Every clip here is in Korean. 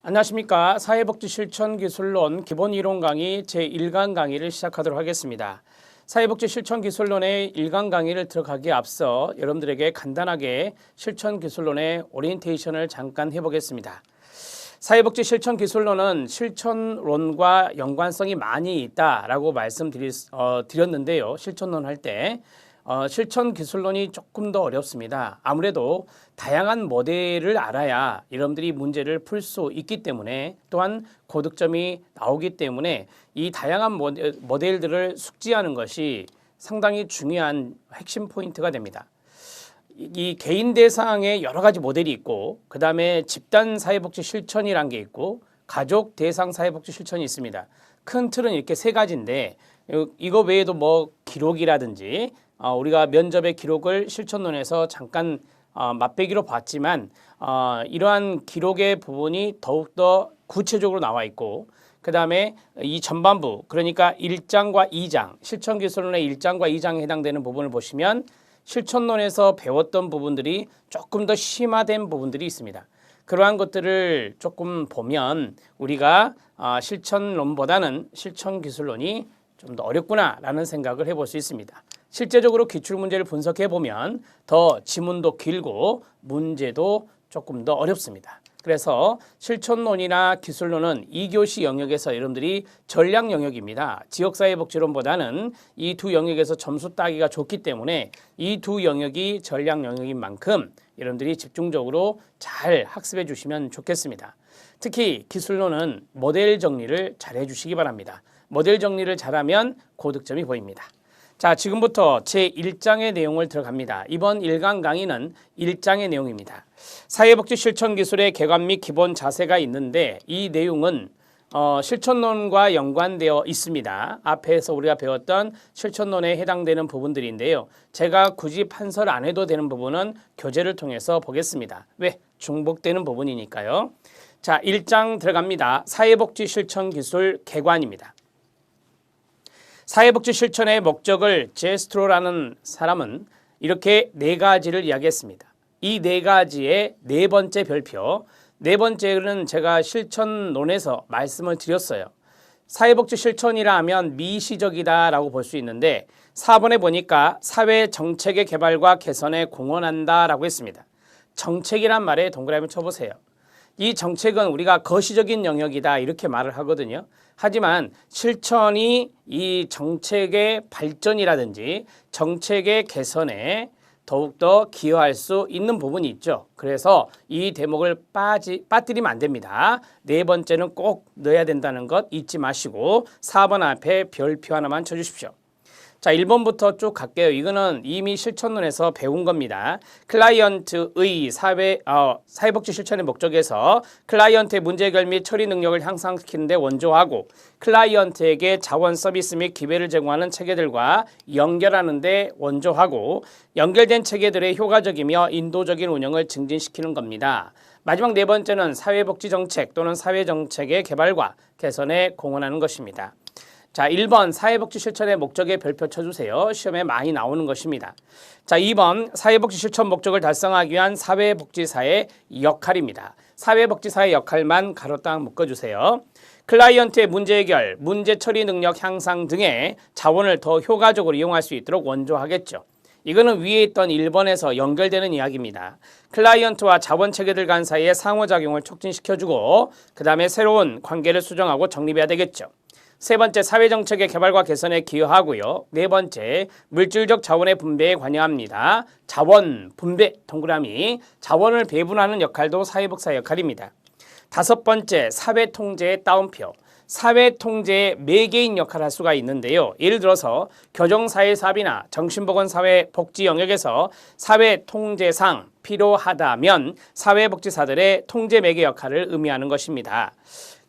안녕하십니까. 사회복지실천기술론 기본이론 강의 제1강 강의를 시작하도록 하겠습니다. 사회복지실천기술론의 1강 강의를 들어가기에 앞서 여러분들에게 간단하게 실천기술론의 오리엔테이션을 잠깐 해보겠습니다. 사회복지실천기술론은 실천론과 연관성이 많이 있다라고 말씀드렸는데요. 실천론 할 때 실천기술론이 조금 더 어렵습니다. 아무래도 다양한 모델을 알아야 여러분들이 문제를 풀 수 있기 때문에, 또한 고득점이 나오기 때문에 이 다양한 모델들을 숙지하는 것이 상당히 중요한 핵심 포인트가 됩니다. 이 개인 대상의 여러 가지 모델이 있고, 그 다음에 집단 사회복지 실천이란 게 있고, 가족 대상 사회복지 실천이 있습니다. 큰 틀은 이렇게 세 가지인데, 이거 외에도 뭐 기록이라든지 우리가 면접의 기록을 실천론에서 잠깐 맛배기로 봤지만 이러한 기록의 부분이 더욱더 구체적으로 나와 있고, 그 다음에 이 전반부, 그러니까 1장과 2장, 실천기술론의 1장과 2장에 해당되는 부분을 보시면 실천론에서 배웠던 부분들이 조금 더 심화된 부분들이 있습니다. 그러한 것들을 조금 보면 우리가 실천론보다는 실천기술론이 좀 더 어렵구나라는 생각을 해볼 수 있습니다. 실제적으로 기출문제를 분석해 보면 더 지문도 길고 문제도 조금 더 어렵습니다. 그래서 실천론이나 기술론은 2교시 영역에서 여러분들이 전략 영역입니다. 지역사회복지론보다는 이 두 영역에서 점수 따기가 좋기 때문에 이 두 영역이 전략 영역인 만큼 여러분들이 집중적으로 잘 학습해 주시면 좋겠습니다. 특히 기술론은 모델 정리를 잘 해주시기 바랍니다. 모델 정리를 잘하면 고득점이 보입니다. 자, 지금부터 제1장의 내용을 들어갑니다. 이번 1강 강의는 1장의 내용입니다. 사회복지 실천기술의 개관 및 기본 자세가 있는데, 이 내용은 실천론과 연관되어 있습니다. 앞에서 우리가 배웠던 실천론에 해당되는 부분들인데요. 제가 굳이 판서를 안 해도 되는 부분은 교재를 통해서 보겠습니다. 왜? 중복되는 부분이니까요. 자, 1장 들어갑니다. 사회복지 실천기술 개관입니다. 사회복지 실천의 목적을 제스트로라는 사람은 이렇게 네 가지를 이야기했습니다. 이 네 가지의 네 번째 별표, 네 번째는 제가 실천론에서 말씀을 드렸어요. 사회복지 실천이라 하면 미시적이다라고 볼 수 있는데, 4번에 보니까 사회 정책의 개발과 개선에 공헌한다라고 했습니다. 정책이란 말에 동그라미 쳐보세요. 이 정책은 우리가 거시적인 영역이다 이렇게 말을 하거든요. 하지만 실천이 이 정책의 발전이라든지 정책의 개선에 더욱더 기여할 수 있는 부분이 있죠. 그래서 이 대목을 빠뜨리면 안 됩니다. 네 번째는 꼭 넣어야 된다는 것 잊지 마시고 4번 앞에 별표 하나만 쳐주십시오. 자, 1번부터 쭉 갈게요. 이거는 이미 실천론에서 배운 겁니다. 클라이언트의 사회복지 실천의 목적에서 클라이언트의 문제 해결 및 처리 능력을 향상시키는 데 원조하고, 클라이언트에게 자원 서비스 및 기회를 제공하는 체계들과 연결하는 데 원조하고, 연결된 체계들의 효과적이며 인도적인 운영을 증진시키는 겁니다. 마지막 네 번째는 사회복지 정책 또는 사회정책의 개발과 개선에 공헌하는 것입니다. 자, 1번 사회복지 실천의 목적에 별표 쳐주세요. 시험에 많이 나오는 것입니다. 자, 2번 사회복지 실천 목적을 달성하기 위한 사회복지사의 역할입니다. 사회복지사의 역할만 가로딱 묶어주세요. 클라이언트의 문제 해결, 문제 처리 능력 향상 등의 자원을 더 효과적으로 이용할 수 있도록 원조하겠죠. 이거는 위에 있던 1번에서 연결되는 이야기입니다. 클라이언트와 자원체계들 간 사이의 상호작용을 촉진시켜주고, 그 다음에 새로운 관계를 수정하고 정립해야 되겠죠. 세 번째, 사회정책의 개발과 개선에 기여하고요. 네 번째, 물질적 자원의 분배에 관여합니다. 자원, 분배, 동그라미, 자원을 배분하는 역할도 사회복지사 역할입니다. 다섯 번째, 사회통제의 따옴표. 사회통제의 매개인 역할을 할 수가 있는데요. 예를 들어서 교정사회사업이나 정신보건사회복지 영역에서 사회통제상 필요하다면 사회복지사들의 통제 매개 역할을 의미하는 것입니다.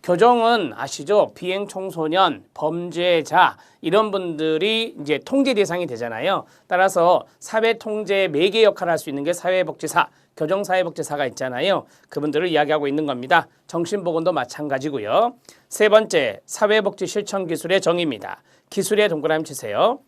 교정은 아시죠? 비행 청소년, 범죄자 이런 분들이 이제 통제 대상이 되잖아요. 따라서 사회 통제 매개 역할을 할 수 있는 게 사회복지사, 교정사회복지사가 있잖아요. 그분들을 이야기하고 있는 겁니다. 정신보건도 마찬가지고요. 세 번째, 사회복지 실천 기술의 정의입니다. 기술에 동그라미 치세요.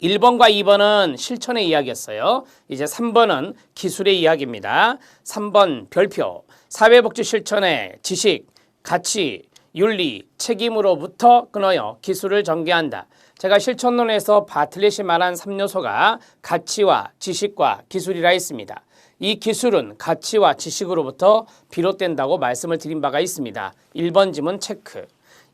1번과 2번은 실천의 이야기였어요. 이제 3번은 기술의 이야기입니다. 3번 별표, 사회복지 실천의 지식, 가치, 윤리, 책임으로부터 끊어요. 기술을 전개한다. 제가 실천론에서 바틀렛이 말한 3요소가 가치와 지식과 기술이라 했습니다. 이 기술은 가치와 지식으로부터 비롯된다고 말씀을 드린 바가 있습니다. 1번 지문 체크.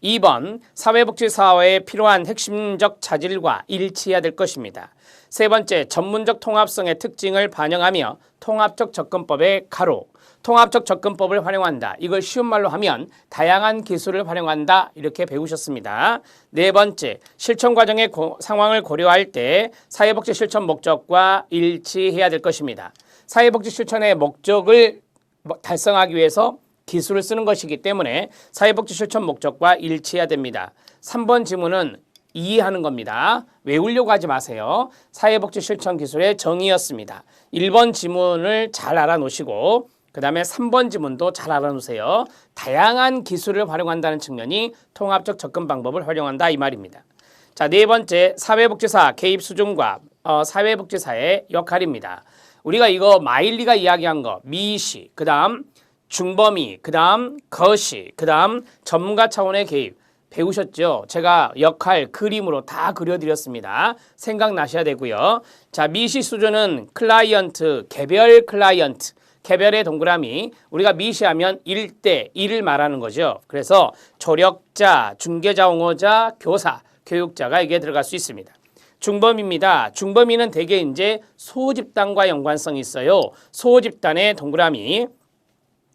2번, 사회복지사업에 필요한 핵심적 자질과 일치해야 될 것입니다. 세 번째, 전문적 통합성의 특징을 반영하며 통합적 접근법의 가로, 통합적 접근법을 활용한다. 이걸 쉬운 말로 하면 다양한 기술을 활용한다. 이렇게 배우셨습니다. 네 번째, 실천 과정의 상황을 고려할 때 사회복지 실천 목적과 일치해야 될 것입니다. 사회복지 실천의 목적을 달성하기 위해서 기술을 쓰는 것이기 때문에 사회복지 실천 목적과 일치해야 됩니다. 3번 지문은 이해하는 겁니다. 외우려고 하지 마세요. 사회복지 실천 기술의 정의였습니다. 1번 지문을 잘 알아놓으시고 그 다음에 3번 지문도 잘 알아놓으세요. 다양한 기술을 활용한다는 측면이 통합적 접근 방법을 활용한다 이 말입니다. 자, 네 번째, 사회복지사 개입 수준과 사회복지사의 역할입니다. 우리가 이거 마일리가 이야기한 거 미시, 그 다음 중범위, 그 다음 거시, 그 다음 전문가 차원의 개입 배우셨죠? 제가 역할 그림으로 다 그려드렸습니다. 생각나셔야 되고요. 자, 미시 수준은 클라이언트, 개별 클라이언트, 개별의 동그라미, 우리가 미시하면 1대 1을 말하는 거죠. 그래서 조력자, 중개자, 옹호자, 교사, 교육자가 이게 들어갈 수 있습니다. 중범위입니다. 중범위는 대개 이제 소집단과 연관성이 있어요. 소집단의 동그라미,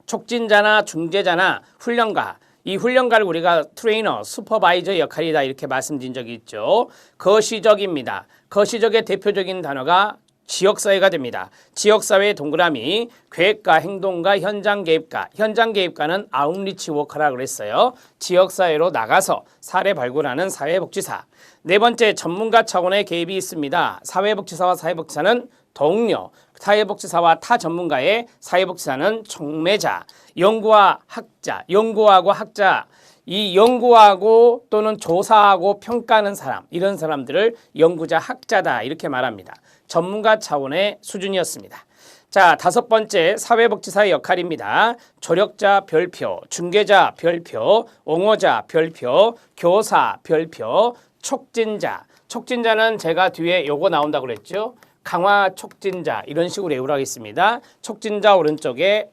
촉진자나 중재자나 훈련가, 이 훈련가를 우리가 트레이너, 슈퍼바이저 역할이다 이렇게 말씀드린 적이 있죠. 거시적입니다. 거시적의 대표적인 단어가 지역사회가 됩니다. 지역사회의 동그라미, 계획가, 행동가, 현장 개입가. 현장 개입가는 아웃리치 워커라고 그랬어요. 지역사회로 나가서 사례 발굴하는 사회복지사. 네 번째, 전문가 차원의 개입이 있습니다. 사회복지사와 사회복지사는 동료, 사회복지사와 타 전문가의 사회복지사는 촉매자, 연구와 학자, 연구하고 학자, 이 연구하고 또는 조사하고 평가하는 사람, 이런 사람들을 연구자, 학자다 이렇게 말합니다. 전문가 차원의 수준이었습니다. 자, 다섯 번째, 사회복지사의 역할입니다. 조력자 별표, 중개자 별표, 옹호자 별표, 교사 별표, 촉진자. 촉진자는 제가 뒤에 요거 나온다고 그랬죠. 강화 촉진자 이런 식으로 외우라고 했습니다. 촉진자 오른쪽에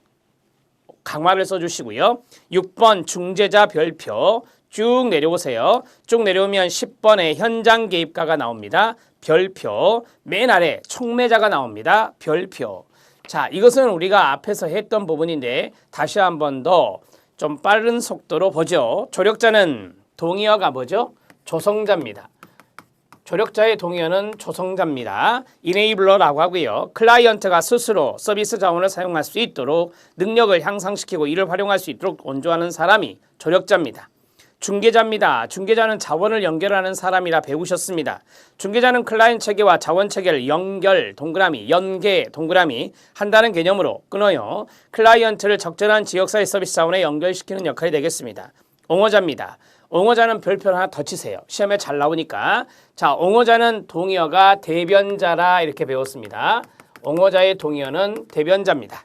강화를 써주시고요. 6번 중재자 별표 쭉 내려오세요. 쭉 내려오면 10번에 현장 개입가가 나옵니다. 별표. 맨 아래 촉매자가 나옵니다. 별표. 자, 이것은 우리가 앞에서 했던 부분인데 다시 한 번 더 좀 빠른 속도로 보죠. 조력자는 동의어가 뭐죠? 조성자입니다. 조력자의 동의어는 조성자입니다. 이네이블러라고 하고요. 클라이언트가 스스로 서비스 자원을 사용할 수 있도록 능력을 향상시키고 이를 활용할 수 있도록 원조하는 사람이 조력자입니다. 중개자입니다. 중개자는 자원을 연결하는 사람이라 배우셨습니다. 중개자는 클라이언트 체계와 자원 체계를 연결, 동그라미, 연계, 동그라미 한다는 개념으로 끊어요. 클라이언트를 적절한 지역사회 서비스 자원에 연결시키는 역할이 되겠습니다. 옹호자입니다. 옹호자는 별표 하나 더 치세요. 시험에 잘 나오니까. 자, 옹호자는 동의어가 대변자라 이렇게 배웠습니다. 옹호자의 동의어는 대변자입니다.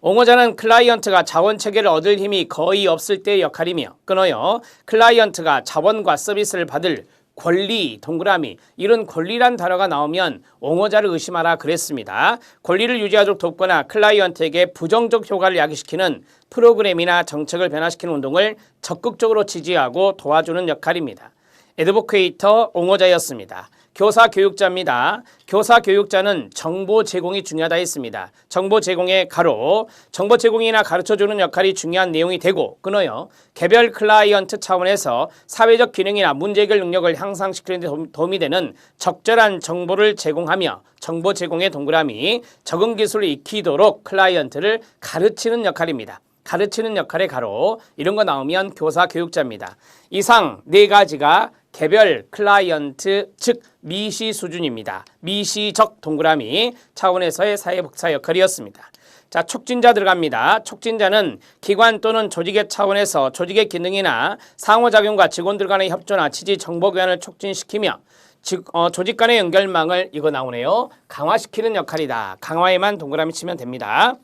옹호자는 클라이언트가 자원 체계를 얻을 힘이 거의 없을 때의 역할이며 끊어요. 클라이언트가 자원과 서비스를 받을 권리, 동그라미, 이런 권리란 단어가 나오면 옹호자를 의심하라 그랬습니다. 권리를 유지하도록 돕거나 클라이언트에게 부정적 효과를 야기시키는 프로그램이나 정책을 변화시키는 운동을 적극적으로 지지하고 도와주는 역할입니다. 애드보케이터 옹호자였습니다. 교사 교육자입니다. 교사 교육자는 정보 제공이 중요하다 했습니다. 정보 제공의 가로, 정보 제공이나 가르쳐주는 역할이 중요한 내용이 되고 끊어요. 개별 클라이언트 차원에서 사회적 기능이나 문제 해결 능력을 향상시키는 데 도움이 되는 적절한 정보를 제공하며 정보 제공의 동그라미, 적응 기술을 익히도록 클라이언트를 가르치는 역할입니다. 가르치는 역할의 가로, 이런 거 나오면 교사 교육자입니다. 이상 네 가지가 개별 클라이언트 즉 미시 수준입니다. 미시적 동그라미 차원에서의 사회복지사 역할이었습니다. 자, 촉진자 들어갑니다. 촉진자는 기관 또는 조직의 차원에서 조직의 기능이나 상호작용과 직원들 간의 협조나 지지 정보 교환을 촉진시키며 조직 간의 연결망을 이거 나오네요. 강화시키는 역할이다. 강화에만 동그라미 치면 됩니다.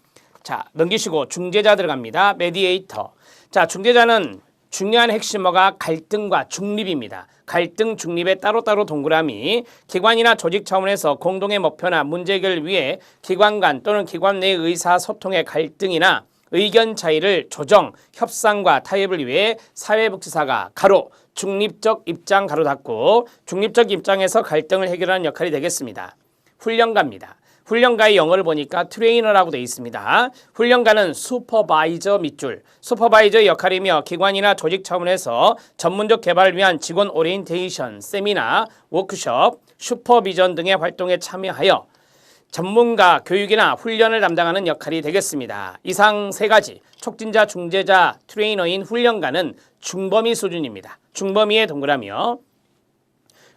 자, 넘기시고 중재자 들어갑니다. 메디에이터. 자, 중재자는 중요한 핵심어가 갈등과 중립입니다. 갈등, 중립에 따로따로 동그라미. 기관이나 조직 차원에서 공동의 목표나 문제 해결을 위해 기관 간 또는 기관 내 의사소통의 갈등이나 의견 차이를 조정, 협상과 타협을 위해 사회복지사가 가로 중립적 입장 가로 닫고 중립적 입장에서 갈등을 해결하는 역할이 되겠습니다. 훈련가입니다. 훈련가의 영어를 보니까 트레이너라고 되어 있습니다. 훈련가는 슈퍼바이저 밑줄, 슈퍼바이저의 역할이며 기관이나 조직 차원에서 전문적 개발을 위한 직원 오리엔테이션, 세미나, 워크숍, 슈퍼비전 등의 활동에 참여하여 전문가 교육이나 훈련을 담당하는 역할이 되겠습니다. 이상 세 가지 촉진자, 중재자, 트레이너인 훈련가는 중범위 수준입니다. 중범위의 동그라미요.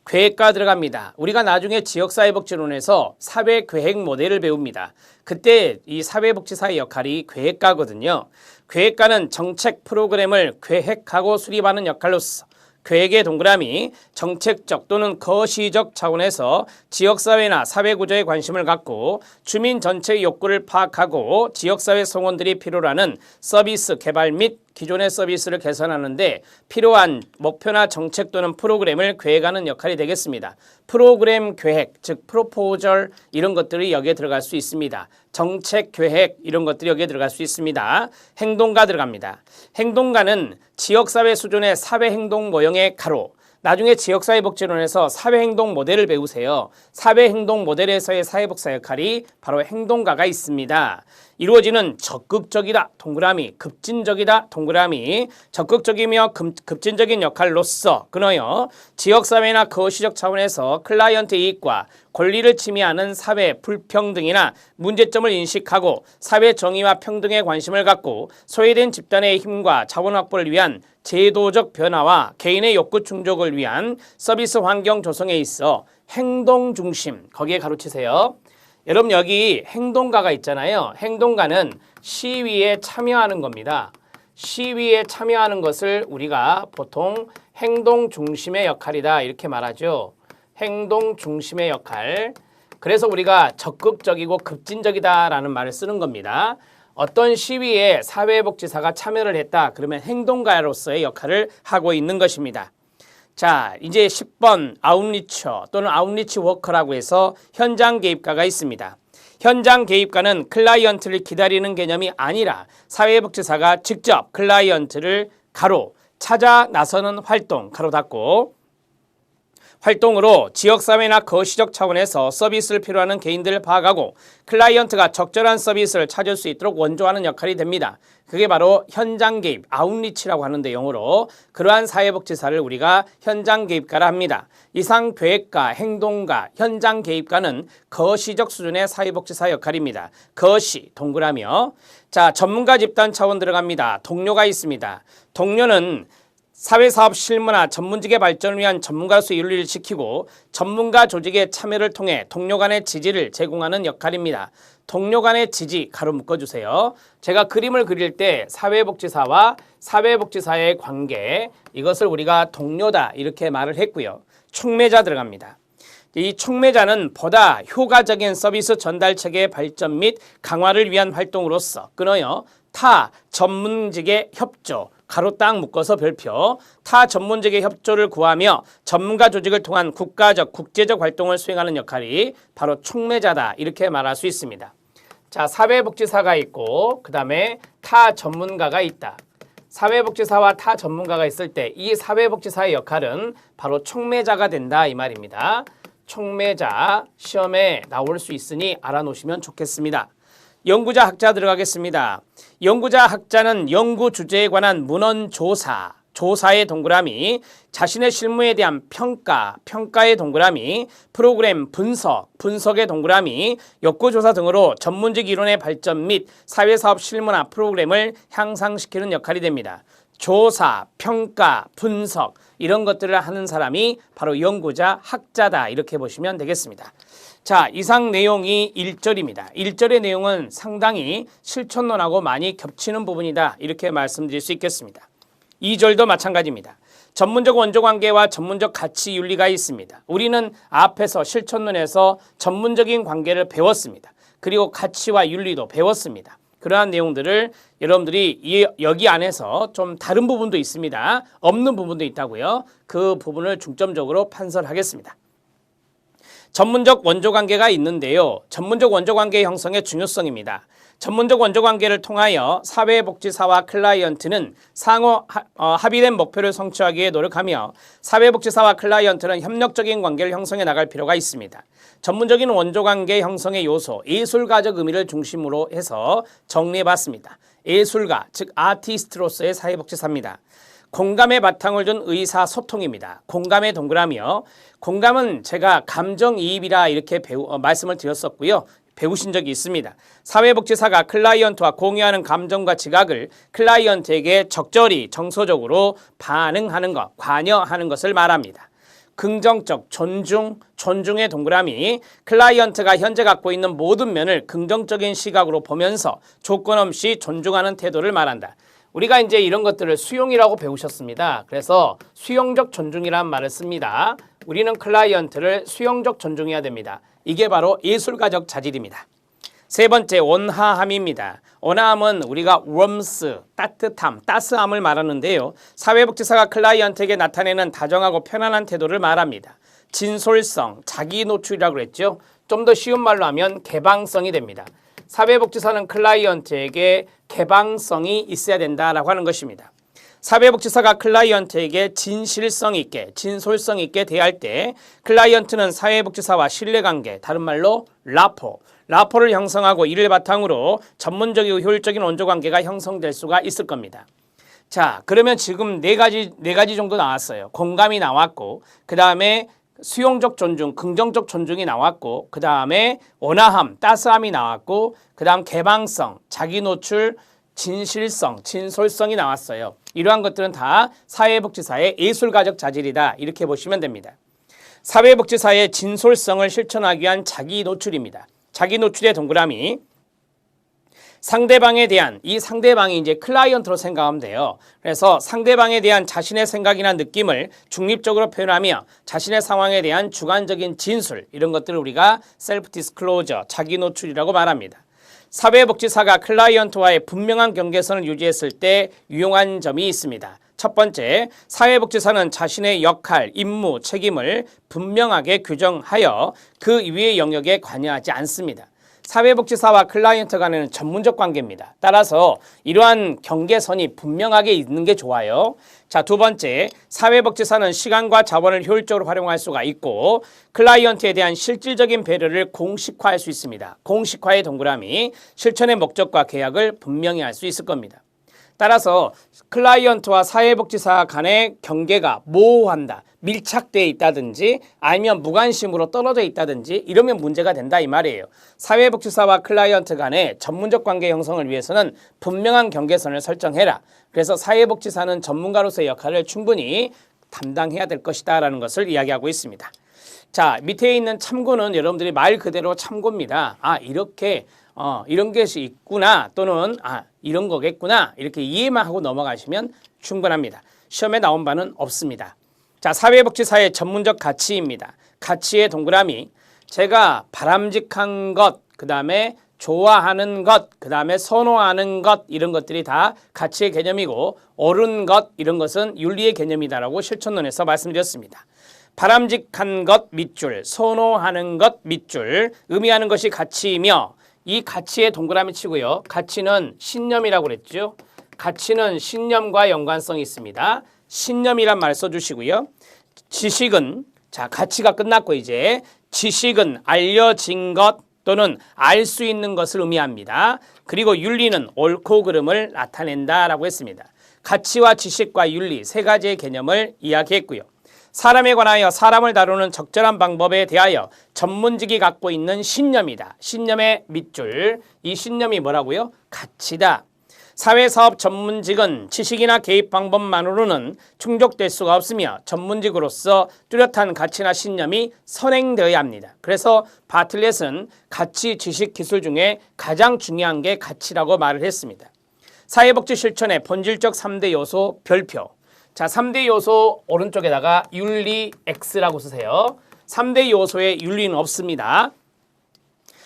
계획가 들어갑니다. 우리가 나중에 지역사회복지론에서 사회계획 모델을 배웁니다. 그때 이 사회복지사의 역할이 계획가거든요. 계획가는 정책 프로그램을 계획하고 수립하는 역할로서 계획의 동그라미, 정책적 또는 거시적 차원에서 지역사회나 사회구조에 관심을 갖고 주민 전체의 욕구를 파악하고 지역사회 성원들이 필요로 하는 서비스 개발 및 기존의 서비스를 개선하는 데 필요한 목표나 정책 또는 프로그램을 계획하는 역할이 되겠습니다. 프로그램 계획, 즉 프로포절 이런 것들이 여기에 들어갈 수 있습니다. 정책 계획 이런 것들이 여기에 들어갈 수 있습니다. 행동가 들어갑니다. 행동가는 지역사회 수준의 사회행동 모형의 가로, 나중에 지역사회복지론에서 사회행동 모델을 배우세요. 사회행동 모델에서의 사회복사 역할이 바로 행동가가 있습니다. 이루어지는 적극적이다 동그라미, 급진적이다 동그라미, 적극적이며 급진적인 역할로서 끊어요. 지역사회나 거시적 차원에서 클라이언트 이익과 권리를 침해하는 사회 불평등이나 문제점을 인식하고 사회 정의와 평등에 관심을 갖고 소외된 집단의 힘과 자원 확보를 위한 제도적 변화와 개인의 욕구 충족을 위한 서비스 환경 조성에 있어 행동 중심, 거기에 가로치세요. 여러분 여기 행동가가 있잖아요. 행동가는 시위에 참여하는 겁니다. 시위에 참여하는 것을 우리가 보통 행동 중심의 역할이다 이렇게 말하죠. 행동 중심의 역할. 그래서 우리가 적극적이고 급진적이다라는 말을 쓰는 겁니다. 어떤 시위에 사회복지사가 참여를 했다. 그러면 행동가로서의 역할을 하고 있는 것입니다. 자, 이제 10번 아웃리처 또는 아웃리치 워커라고 해서 현장 개입가가 있습니다. 현장 개입가는 클라이언트를 기다리는 개념이 아니라 사회복지사가 직접 클라이언트를 가로 찾아 나서는 활동 가로 닫고 활동으로 지역사회나 거시적 차원에서 서비스를 필요하는 개인들을 파악하고 클라이언트가 적절한 서비스를 찾을 수 있도록 원조하는 역할이 됩니다. 그게 바로 현장 개입, 아웃리치라고 하는데 영어로 그러한 사회복지사를 우리가 현장 개입가라 합니다. 이상 계획가, 행동가, 현장 개입가는 거시적 수준의 사회복지사 역할입니다. 거시, 동그라미요. 자, 전문가 집단 차원 들어갑니다. 동료가 있습니다. 동료는 사회사업 실무나 전문직의 발전을 위한 전문가로서 윤리를 지키고 전문가 조직의 참여를 통해 동료 간의 지지를 제공하는 역할입니다. 동료 간의 지지 가로 묶어주세요. 제가 그림을 그릴 때 사회복지사와 사회복지사의 관계 이것을 우리가 동료다 이렇게 말을 했고요. 촉매자 들어갑니다. 이 촉매자는 보다 효과적인 서비스 전달 체계의 발전 및 강화를 위한 활동으로서 끊어요. 타 전문직의 협조 가로 딱 묶어서 별표 타 전문직의 협조를 구하며 전문가 조직을 통한 국가적, 국제적 활동을 수행하는 역할이 바로 촉매자다 이렇게 말할 수 있습니다. 자, 사회복지사가 있고 그 다음에 타 전문가가 있다. 사회복지사와 타 전문가가 있을 때 이 사회복지사의 역할은 바로 촉매자가 된다 이 말입니다. 촉매자 시험에 나올 수 있으니 알아놓으시면 좋겠습니다. 연구자 학자 들어가겠습니다. 연구자 학자는 연구 주제에 관한 문헌 조사, 조사의 동그라미, 자신의 실무에 대한 평가, 평가의 동그라미, 프로그램 분석, 분석의 동그라미, 욕구조사 등으로 전문직 이론의 발전 및 사회사업 실무나 프로그램을 향상시키는 역할이 됩니다. 조사, 평가, 분석 이런 것들을 하는 사람이 바로 연구자, 학자다 이렇게 보시면 되겠습니다. 자, 이상 내용이 1절입니다. 1절의 내용은 상당히 실천론하고 많이 겹치는 부분이다 이렇게 말씀드릴 수 있겠습니다. 2절도 마찬가지입니다. 전문적 원조관계와 전문적 가치윤리가 있습니다. 우리는 앞에서 실천론에서 전문적인 관계를 배웠습니다. 그리고 가치와 윤리도 배웠습니다. 그러한 내용들을 여러분들이 여기 안에서 좀 다른 부분도 있습니다. 없는 부분도 있다고요. 그 부분을 중점적으로 판설하겠습니다. 전문적 원조관계가 있는데요. 전문적 원조관계 형성의 중요성입니다. 전문적 원조관계를 통하여 사회복지사와 클라이언트는 상호 합의된 목표를 성취하기 위해 노력하며 사회복지사와 클라이언트는 협력적인 관계를 형성해 나갈 필요가 있습니다. 전문적인 원조관계 형성의 요소, 예술가적 의미를 중심으로 해서 정리해봤습니다. 예술가, 즉 아티스트로서의 사회복지사입니다. 공감의 바탕을 둔 의사소통입니다. 공감의 동그라미요. 공감은 제가 감정이입이라 이렇게 말씀을 드렸었고요. 배우신 적이 있습니다. 사회복지사가 클라이언트와 공유하는 감정과 지각을 클라이언트에게 적절히 정서적으로 반응하는 것, 관여하는 것을 말합니다. 긍정적, 존중의 동그라미, 클라이언트가 현재 갖고 있는 모든 면을 긍정적인 시각으로 보면서 조건 없이 존중하는 태도를 말한다. 우리가 이제 이런 것들을 수용이라고 배우셨습니다. 그래서 수용적 존중이라는 말을 씁니다. 우리는 클라이언트를 수용적 존중해야 됩니다. 이게 바로 예술가적 자질입니다. 세 번째, 온화함입니다. 온화함은 우리가 warmth, 따뜻함, 따스함을 말하는데요. 사회복지사가 클라이언트에게 나타내는 다정하고 편안한 태도를 말합니다. 진솔성, 자기 노출이라고 그랬죠. 좀 더 쉬운 말로 하면 개방성이 됩니다. 사회복지사는 클라이언트에게 개방성이 있어야 된다라고 하는 것입니다. 사회복지사가 클라이언트에게 진실성 있게, 진솔성 있게 대할 때 클라이언트는 사회복지사와 신뢰관계, 다른 말로 라포를 형성하고 이를 바탕으로 전문적이고 효율적인 원조관계가 형성될 수가 있을 겁니다. 자, 그러면 지금 네 가지 정도 나왔어요. 공감이 나왔고, 그 다음에 수용적 존중, 긍정적 존중이 나왔고, 그 다음에 온화함, 따스함이 나왔고, 그 다음 개방성, 자기 노출, 진실성, 진솔성이 나왔어요. 이러한 것들은 다 사회복지사의 예술가적 자질이다. 이렇게 보시면 됩니다. 사회복지사의 진솔성을 실천하기 위한 자기 노출입니다. 자기 노출의 동그라미, 상대방에 대한, 이 상대방이 이제 클라이언트로 생각하면 돼요. 그래서 상대방에 대한 자신의 생각이나 느낌을 중립적으로 표현하며 자신의 상황에 대한 주관적인 진술, 이런 것들을 우리가 셀프 디스클로저, 자기 노출이라고 말합니다. 사회복지사가 클라이언트와의 분명한 경계선을 유지했을 때 유용한 점이 있습니다. 첫 번째, 사회복지사는 자신의 역할, 임무, 책임을 분명하게 규정하여 그 이외의 영역에 관여하지 않습니다. 사회복지사와 클라이언트 간에는 전문적 관계입니다. 따라서 이러한 경계선이 분명하게 있는 게 좋아요. 자, 두 번째, 사회복지사는 시간과 자원을 효율적으로 활용할 수가 있고 클라이언트에 대한 실질적인 배려를 공식화할 수 있습니다. 공식화의 동그라미, 실천의 목적과 계약을 분명히 할 수 있을 겁니다. 따라서 클라이언트와 사회복지사 간의 경계가 모호한다, 밀착되어 있다든지 아니면 무관심으로 떨어져 있다든지 이러면 문제가 된다 이 말이에요. 사회복지사와 클라이언트 간의 전문적 관계 형성을 위해서는 분명한 경계선을 설정해라. 그래서 사회복지사는 전문가로서의 역할을 충분히 담당해야 될 것이다 라는 것을 이야기하고 있습니다. 자, 밑에 있는 참고는 여러분들이 말 그대로 참고입니다. 아, 이렇게 이런 것이 있구나, 또는 이런 거겠구나, 이렇게 이해만 하고 넘어가시면 충분합니다. 시험에 나온 바는 없습니다. 자, 사회복지사의 전문적 가치입니다. 가치의 동그라미, 제가 바람직한 것, 그 다음에 좋아하는 것, 그 다음에 선호하는 것, 이런 것들이 다 가치의 개념이고 옳은 것, 이런 것은 윤리의 개념이다라고 실천론에서 말씀드렸습니다. 바람직한 것 밑줄, 선호하는 것 밑줄, 의미하는 것이 가치이며 이 가치의 동그라미 치고요. 가치는 신념이라고 그랬죠. 가치는 신념과 연관성이 있습니다. 신념이란 말 써주시고요. 지식은, 자, 가치가 끝났고 이제 지식은 알려진 것 또는 알 수 있는 것을 의미합니다. 그리고 윤리는 옳고 그름을 나타낸다라고 했습니다. 가치와 지식과 윤리 세 가지의 개념을 이야기했고요. 사람에 관하여 사람을 다루는 적절한 방법에 대하여 전문직이 갖고 있는 신념이다. 신념의 밑줄, 이 신념이 뭐라고요? 가치다. 사회사업 전문직은 지식이나 개입 방법만으로는 충족될 수가 없으며 전문직으로서 뚜렷한 가치나 신념이 선행되어야 합니다. 그래서 바틀렛은 가치, 지식, 기술 중에 가장 중요한 게 가치라고 말을 했습니다. 사회복지 실천의 본질적 3대 요소 별표. 자, 3대 요소 오른쪽에다가 윤리 X라고 쓰세요. 3대 요소에 윤리는 없습니다.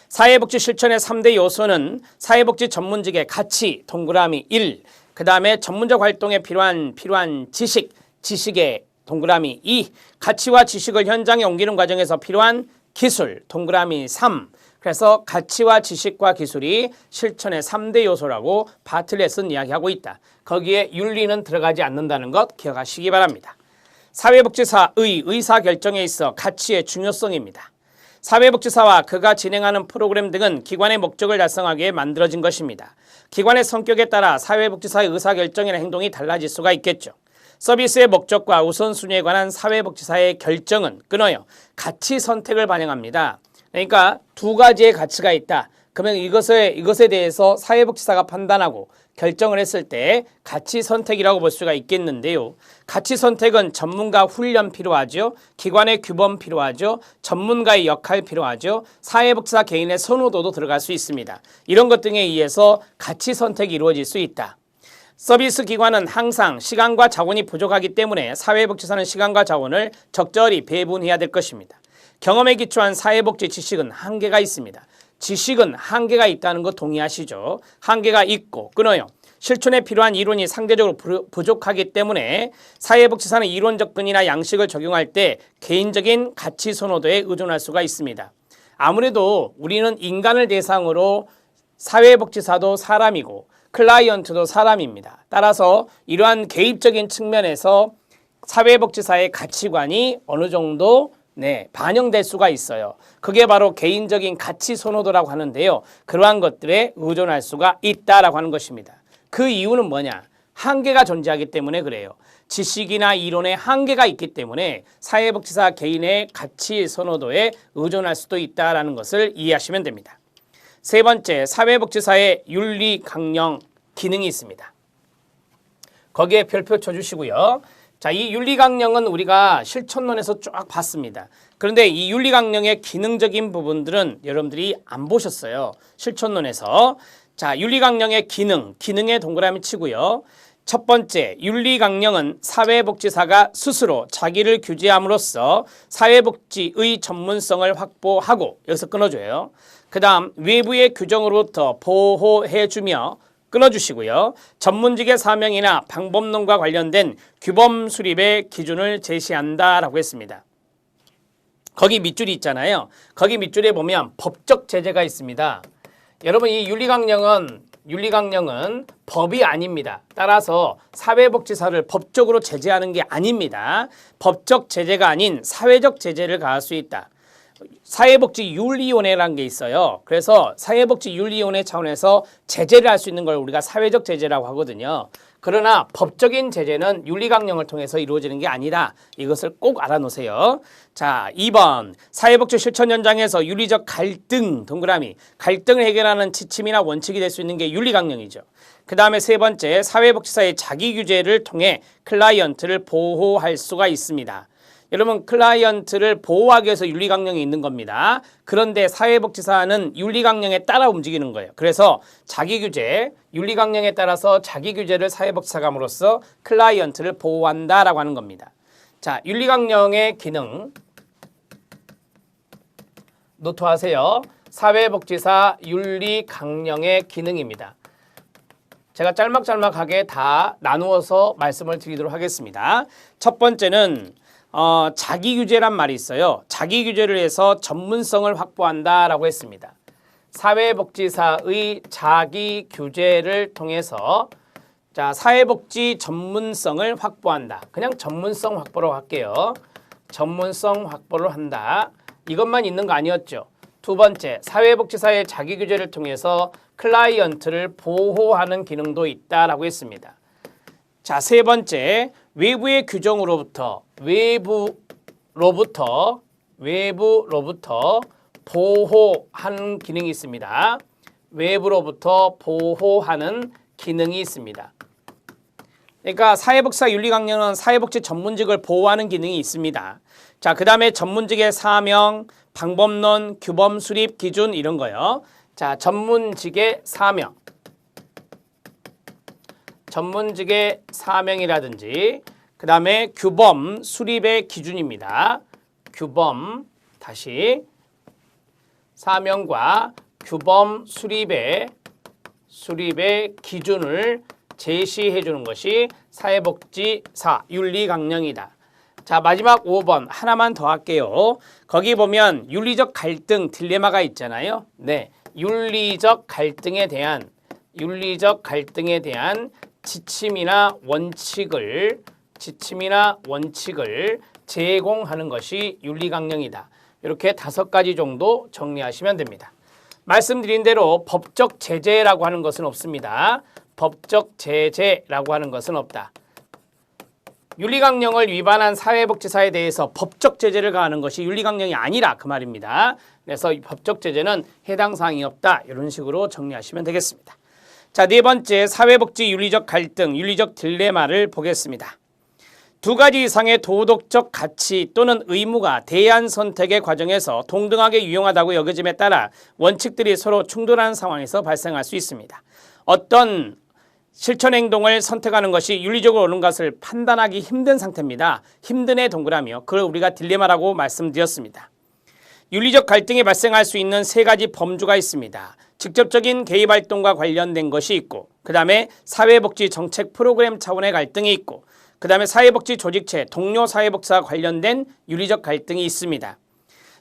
사회복지 실천의 3대 요소는 사회복지 전문직의 가치, 동그라미 1, 그 다음에 전문적 활동에 필요한 지식, 지식의 동그라미 2, 가치와 지식을 현장에 옮기는 과정에서 필요한 기술, 동그라미 3. 그래서 가치와 지식과 기술이 실천의 3대 요소라고 바틀렛은 이야기하고 있다. 거기에 윤리는 들어가지 않는다는 것 기억하시기 바랍니다. 사회복지사의 의사결정에 있어 가치의 중요성입니다. 사회복지사와 그가 진행하는 프로그램 등은 기관의 목적을 달성하기 위해 만들어진 것입니다. 기관의 성격에 따라 사회복지사의 의사결정이나 행동이 달라질 수가 있겠죠. 서비스의 목적과 우선순위에 관한 사회복지사의 결정은 끊어요. 가치 선택을 반영합니다. 그러니까 두 가지의 가치가 있다. 그러면 이것에 대해서 사회복지사가 판단하고 결정을 했을 때 가치 선택이라고 볼 수가 있겠는데요. 가치 선택은 전문가 훈련 필요하죠. 기관의 규범 필요하죠. 전문가의 역할 필요하죠. 사회복지사 개인의 선호도도 들어갈 수 있습니다. 이런 것 등에 의해서 가치 선택이 이루어질 수 있다. 서비스 기관은 항상 시간과 자원이 부족하기 때문에 사회복지사는 시간과 자원을 적절히 배분해야 될 것입니다. 경험에 기초한 사회복지 지식은 한계가 있습니다. 지식은 한계가 있다는 거 동의하시죠? 한계가 있고 끊어요. 실천에 필요한 이론이 상대적으로 부족하기 때문에 사회복지사는 이론 접근이나 양식을 적용할 때 개인적인 가치 선호도에 의존할 수가 있습니다. 아무래도 우리는 인간을 대상으로 사회복지사도 사람이고 클라이언트도 사람입니다. 따라서 이러한 개입적인 측면에서 사회복지사의 가치관이 어느 정도 반영될 수가 있어요. 그게 바로 개인적인 가치 선호도라고 하는데요. 그러한 것들에 의존할 수가 있다라고 하는 것입니다. 그 이유는 뭐냐? 한계가 존재하기 때문에 그래요. 지식이나 이론에 한계가 있기 때문에 사회복지사 개인의 가치 선호도에 의존할 수도 있다라는 것을 이해하시면 됩니다. 세 번째, 사회복지사의 윤리 강령 기능이 있습니다. 거기에 별표 쳐주시고요. 자, 이 윤리강령은 우리가 실천론에서 쫙 봤습니다. 그런데 이 윤리강령의 기능적인 부분들은 여러분들이 안 보셨어요. 실천론에서. 자, 윤리강령의 기능에 동그라미 치고요. 첫 번째, 윤리강령은 사회복지사가 스스로 자기를 규제함으로써 사회복지의 전문성을 확보하고, 여기서 끊어줘요. 그 다음 외부의 규정으로부터 보호해주며 끊어주시고요. 전문직의 사명이나 방법론과 관련된 규범 수립의 기준을 제시한다라고 했습니다. 거기 밑줄이 있잖아요. 거기 밑줄에 보면 법적 제재가 있습니다. 여러분, 이 윤리강령은 법이 아닙니다. 따라서 사회복지사를 법적으로 제재하는 게 아닙니다. 법적 제재가 아닌 사회적 제재를 가할 수 있다. 사회복지윤리위원회라는 게 있어요. 그래서 사회복지윤리위원회 차원에서 제재를 할 수 있는 걸 우리가 사회적 제재라고 하거든요. 그러나 법적인 제재는 윤리강령을 통해서 이루어지는 게 아니다. 이것을 꼭 알아놓으세요. 자, 2번 사회복지 실천 현장에서 윤리적 갈등, 동그라미, 갈등을 해결하는 지침이나 원칙이 될 수 있는 게 윤리강령이죠. 그 다음에 세 번째, 사회복지사의 자기규제를 통해 클라이언트를 보호할 수가 있습니다. 여러분, 클라이언트를 보호하기 위해서 윤리강령이 있는 겁니다. 그런데 사회복지사는 윤리강령에 따라 움직이는 거예요. 그래서 자기규제, 윤리강령에 따라서 자기규제를 사회복지사가 함으로써 클라이언트를 보호한다라고 하는 겁니다. 자, 윤리강령의 기능 노트하세요. 사회복지사 윤리강령의 기능입니다. 제가 짤막짤막하게 다 나누어서 말씀을 드리도록 하겠습니다. 첫 번째는 자기규제란 말이 있어요. 자기규제를 해서 전문성을 확보한다라고 했습니다. 사회복지사의 자기규제를 통해서 사회복지 전문성을 확보한다. 그냥 전문성 확보로 할게요. 전문성 확보를 한다. 이것만 있는 거 아니었죠. 두 번째, 사회복지사의 자기규제를 통해서 클라이언트를 보호하는 기능도 있다라고 했습니다. 자, 세 번째, 외부의 규정으로부터 외부로부터 보호하는 기능이 있습니다. 외부로부터 보호하는 기능이 있습니다. 그러니까 사회복지사 윤리강령은 사회복지 전문직을 보호하는 기능이 있습니다. 자, 그 다음에 전문직의 사명, 방법론, 규범 수립 기준 이런 거요. 자, 전문직의 사명이라든지 그 다음에 규범 수립의 기준입니다. 규범 다시 사명과 규범 수립의 기준을 제시해 주는 것이 사회복지사 윤리강령이다. 자, 마지막 5번 하나만 더 할게요. 거기 보면 윤리적 갈등 딜레마가 있잖아요. 네, 윤리적 갈등에 대한 지침이나 원칙을 제공하는 것이 윤리강령이다. 이렇게 5가지 정도 정리하시면 됩니다. 말씀드린 대로 법적 제재라고 하는 것은 없습니다. 법적 제재라고 하는 것은 없다. 윤리강령을 위반한 사회복지사에 대해서 법적 제재를 가하는 것이 윤리강령이 아니라 그 말입니다. 그래서 법적 제재는 해당 사항이 없다. 이런 식으로 정리하시면 되겠습니다. 자, 네 번째 사회복지 윤리적 갈등, 윤리적 딜레마를 보겠습니다. 2가지 이상의 도덕적 가치 또는 의무가 대안 선택의 과정에서 동등하게 유용하다고 여겨짐에 따라 원칙들이 서로 충돌하는 상황에서 발생할 수 있습니다. 어떤 실천 행동을 선택하는 것이 윤리적으로 옳은 것을 판단하기 힘든 상태입니다. 힘든의 동그라미요. 그걸 우리가 딜레마라고 말씀드렸습니다. 윤리적 갈등이 발생할 수 있는 3가지 범주가 있습니다. 직접적인 개입 활동과 관련된 것이 있고, 그 다음에 사회복지 정책 프로그램 차원의 갈등이 있고, 그 다음에 사회복지 조직체, 동료 사회복지와 관련된 윤리적 갈등이 있습니다.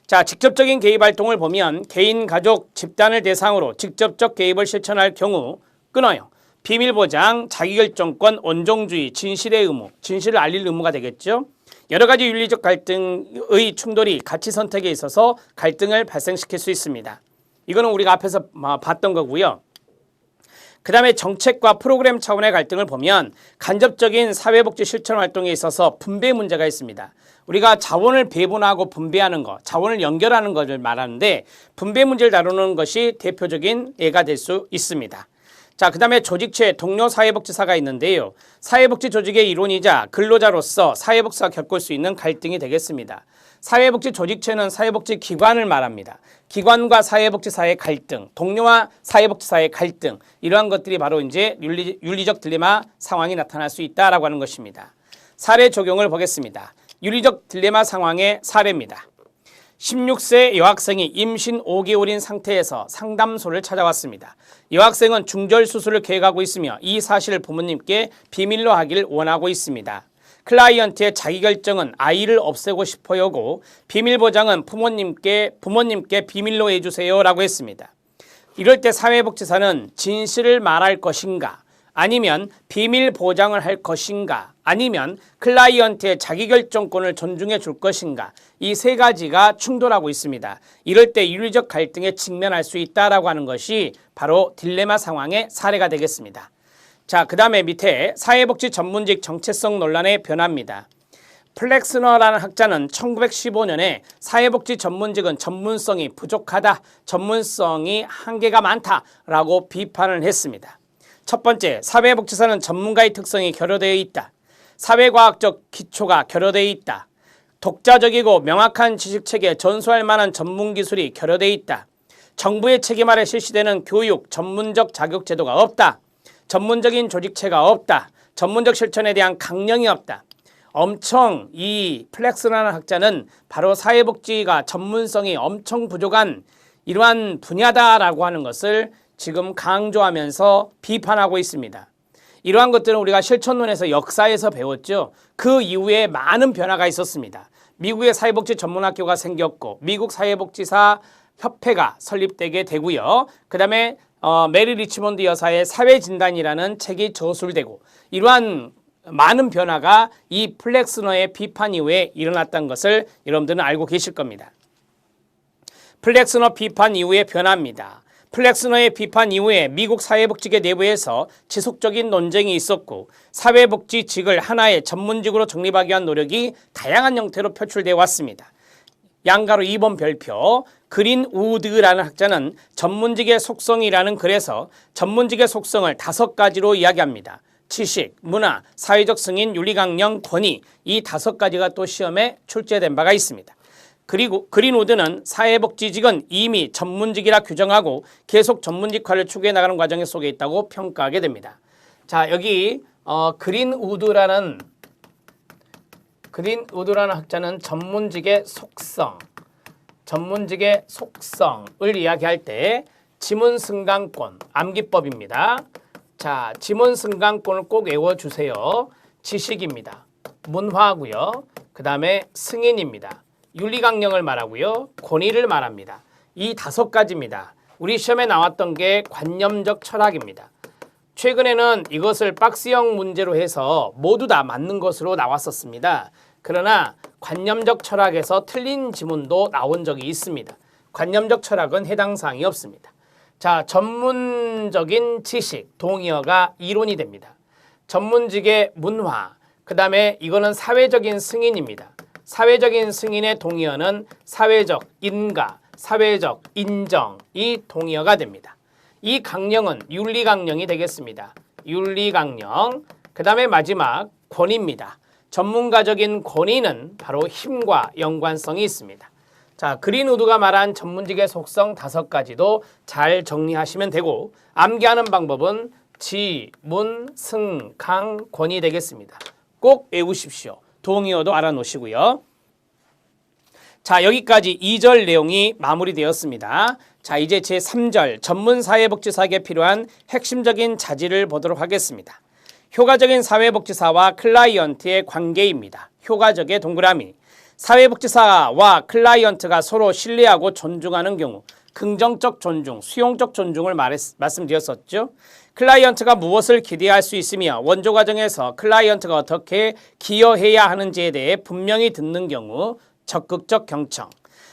자, 직접적인 개입 활동을 보면 개인, 가족, 집단을 대상으로 직접적 개입을 실천할 경우 끊어요. 비밀보장, 자기결정권, 온종주의, 진실의 의무, 진실을 알릴 의무가 되겠죠. 여러 가지 윤리적 갈등의 충돌이 가치 선택에 있어서 갈등을 발생시킬 수 있습니다. 이거는 우리가 앞에서 봤던 거고요. 그 다음에 정책과 프로그램 차원의 갈등을 보면 간접적인 사회복지 실천 활동에 있어서 분배 문제가 있습니다. 우리가 자원을 배분하고 분배하는 것, 자원을 연결하는 것을 말하는데 분배 문제를 다루는 것이 대표적인 예가 될 수 있습니다. 자, 그 다음에 조직체 동료 사회복지사가 있는데요. 사회복지 조직의 일원이자 근로자로서 사회복지사가 겪을 수 있는 갈등이 되겠습니다. 사회복지 조직체는 사회복지 기관을 말합니다. 기관과 사회복지사의 갈등, 동료와 사회복지사의 갈등, 이러한 것들이 바로 이제 윤리적 딜레마 상황이 나타날 수 있다라고 하는 것입니다. 사례 적용을 보겠습니다. 윤리적 딜레마 상황의 사례입니다. 16세 여학생이 임신 5개월인 상태에서 상담소를 찾아왔습니다. 여학생은 중절 수술을 계획하고 있으며 이 사실을 부모님께 비밀로 하길 원하고 있습니다. 클라이언트의 자기결정은 아이를 없애고 싶어요고 비밀 보장은 부모님께 비밀로 해주세요 라고 했습니다. 이럴 때 사회복지사는 진실을 말할 것인가, 아니면 비밀 보장을 할 것인가, 아니면 클라이언트의 자기결정권을 존중해 줄 것인가, 이 3가지가 충돌하고 있습니다. 이럴 때 윤리적 갈등에 직면할 수 있다라고 하는 것이 바로 딜레마 상황의 사례가 되겠습니다. 자, 그 다음에 밑에 사회복지 전문직 정체성 논란의 변화입니다. 플렉스너라는 학자는 1915년에 사회복지 전문직은 전문성이 부족하다, 전문성이 한계가 많다라고 비판을 했습니다. 첫 번째, 사회복지사는 전문가의 특성이 결여되어 있다. 사회과학적 기초가 결여되어 있다. 독자적이고 명확한 지식체계에 전수할 만한 전문기술이 결여되어 있다. 정부의 책임 아래 실시되는 교육, 전문적 자격제도가 없다. 전문적인 조직체가 없다. 전문적 실천에 대한 강령이 없다. 엄청 이 플렉스라는 학자는 바로 사회복지가 전문성이 엄청 부족한 이러한 분야다라고 하는 것을 지금 강조하면서 비판하고 있습니다. 이러한 것들은 우리가 실천론에서 역사에서 배웠죠. 그 이후에 많은 변화가 있었습니다. 미국의 사회복지 전문학교가 생겼고 미국 사회복지사 협회가 설립되게 되고요. 그 다음에 메리 리치몬드 여사의 사회진단이라는 책이 저술되고 이러한 많은 변화가 이 플렉스너의 비판 이후에 일어났다는 것을 여러분들은 알고 계실 겁니다. 플렉스너 비판 이후의 변화입니다. 플렉스너의 비판 이후에 미국 사회복지계 내부에서 지속적인 논쟁이 있었고 사회복지직을 하나의 전문직으로 정립하기 위한 노력이 다양한 형태로 표출되어 왔습니다. 양가로 2번 별표 그린우드라는 학자는 전문직의 속성이라는 글에서 전문직의 속성을 5가지로 이야기합니다. 지식, 문화, 사회적 승인, 윤리강령, 권위, 이 5가지가 또 시험에 출제된 바가 있습니다. 그리고 그린우드는 사회복지직은 이미 전문직이라 규정하고 계속 전문직화를 추구해 나가는 과정 속에 있다고 평가하게 됩니다. 자, 여기 그린우드라는 그린 우드라는 학자는 전문직의 속성을 이야기할 때 지문승강권, 암기법입니다. 자, 지문승강권을 꼭 외워주세요. 지식입니다. 문화고요. 그 다음에 승인입니다. 윤리강령을 말하고요. 권위를 말합니다. 이 5가지입니다. 우리 시험에 나왔던 게 관념적 철학입니다. 최근에는 이것을 박스형 문제로 해서 모두 다 맞는 것으로 나왔었습니다. 그러나 관념적 철학에서 틀린 지문도 나온 적이 있습니다. 관념적 철학은 해당 사항이 없습니다. 자, 전문적인 지식, 동의어가 이론이 됩니다. 전문직의 문화, 그 다음에 이거는 사회적인 승인입니다. 사회적인 승인의 동의어는 사회적 인가, 사회적 인정이 동의어가 됩니다. 이 강령은 윤리강령이 되겠습니다. 윤리강령, 그 다음에 마지막 권위입니다. 전문가적인 권위는 바로 힘과 연관성이 있습니다. 자, 그린 우드가 말한 전문직의 속성 5가지도 잘 정리하시면 되고 암기하는 방법은 지, 문, 승, 강, 권이 되겠습니다. 꼭 외우십시오. 동의어도 알아놓으시고요. 자, 여기까지 2절 내용이 마무리되었습니다. 자, 이제 제3절 전문사회복지사에게 필요한 핵심적인 자질을 보도록 하겠습니다. 효과적인 사회복지사와 클라이언트의 관계입니다. 효과적의 동그라미. 사회복지사와 클라이언트가 서로 신뢰하고 존중하는 경우 긍정적 존중, 수용적 존중을 말씀드렸었죠. 클라이언트가 무엇을 기대할 수 있으며 원조 과정에서 클라이언트가 어떻게 기여해야 하는지에 대해 분명히 듣는 경우 적극적 경청.